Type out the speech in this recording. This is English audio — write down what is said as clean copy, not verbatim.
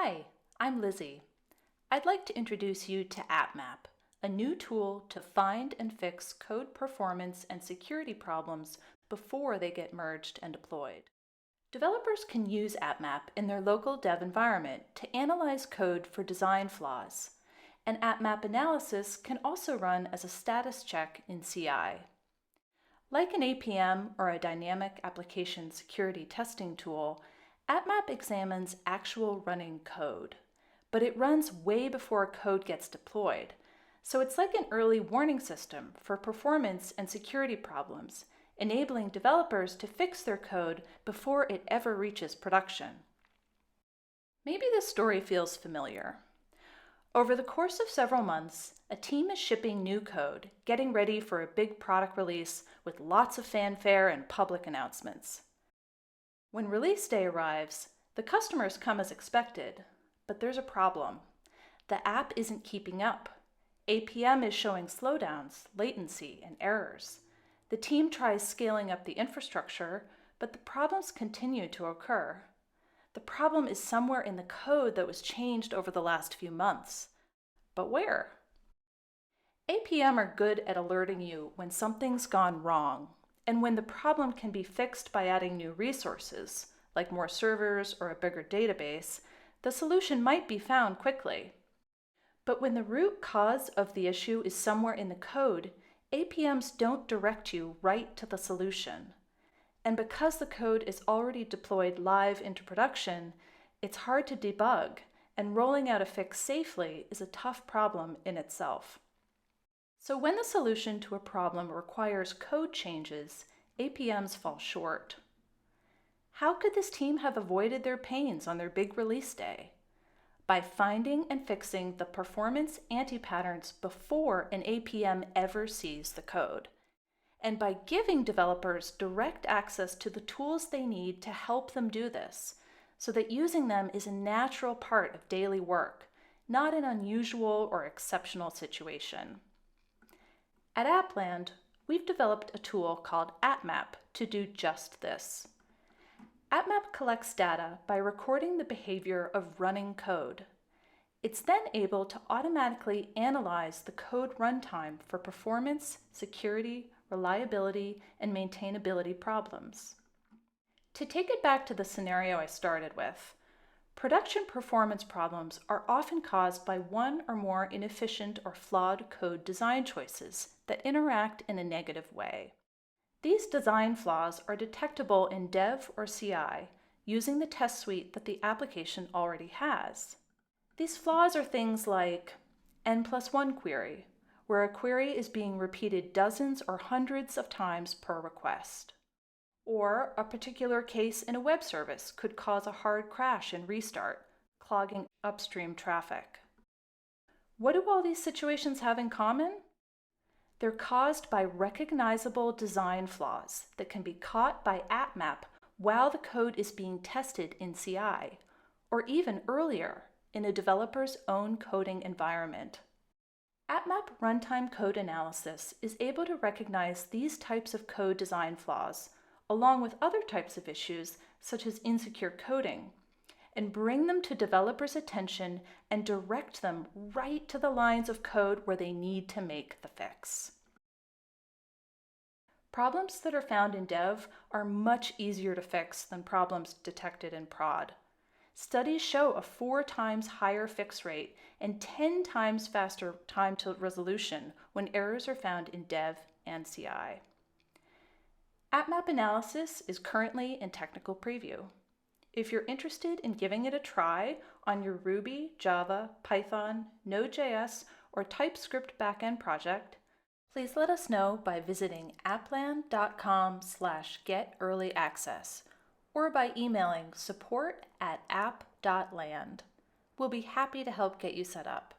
Hi, I'm Lizzie. I'd like to introduce you to AppMap, a new tool to find and fix code performance and security problems before they get merged and deployed. Developers can use AppMap in their local dev environment to analyze code for design flaws, and AppMap analysis can also run as a status check in CI. Like an APM or a dynamic application security testing tool, AppMap examines actual running code, but it runs way before code gets deployed, so it's like an early warning system for performance and security problems, enabling developers to fix their code before it ever reaches production. Maybe this story feels familiar. Over the course of several months, a team is shipping new code, getting ready for a big product release with lots of fanfare and public announcements. When release day arrives, the customers come as expected, but there's a problem. The app isn't keeping up. APM is showing slowdowns, latency, and errors. The team tries scaling up the infrastructure, but the problems continue to occur. The problem is somewhere in the code that was changed over the last few months. But where? APM are good at alerting you when something's gone wrong, and when the problem can be fixed by adding new resources, like more servers or a bigger database, the solution might be found quickly. But when the root cause of the issue is somewhere in the code, APMs don't direct you right to the solution. And because the code is already deployed live into production, it's hard to debug, and rolling out a fix safely is a tough problem in itself. So when the solution to a problem requires code changes, APMs fall short. How could this team have avoided their pains on their big release day? By finding and fixing the performance anti-patterns before an APM ever sees the code, and by giving developers direct access to the tools they need to help them do this, so that using them is a natural part of daily work, not an unusual or exceptional situation. At Appland, we've developed a tool called AppMap to do just this. AppMap collects data by recording the behavior of running code. It's then able to automatically analyze the code runtime for performance, security, reliability, and maintainability problems. To take it back to the scenario I started with, production performance problems are often caused by one or more inefficient or flawed code design choices that interact in a negative way. These design flaws are detectable in dev or CI using the test suite that the application already has. These flaws are things like n+1 query, where a query is being repeated dozens or hundreds of times per request. Or a particular case in a web service could cause a hard crash and restart, clogging upstream traffic. What do all these situations have in common? They're caused by recognizable design flaws that can be caught by AppMap while the code is being tested in CI, or even earlier in a developer's own coding environment. AppMap runtime code analysis is able to recognize these types of code design flaws, along with other types of issues such as insecure coding, and bring them to developers' attention and direct them right to the lines of code where they need to make the fix. Problems that are found in dev are much easier to fix than problems detected in prod. Studies show a 4 times higher fix rate and 10 times faster time to resolution when errors are found in dev and CI. AppMap analysis is currently in technical preview. If you're interested in giving it a try on your Ruby, Java, Python, Node.js, or TypeScript backend project, please let us know by visiting appland.com/get-early-access or by emailing support@app.land. We'll be happy to help get you set up.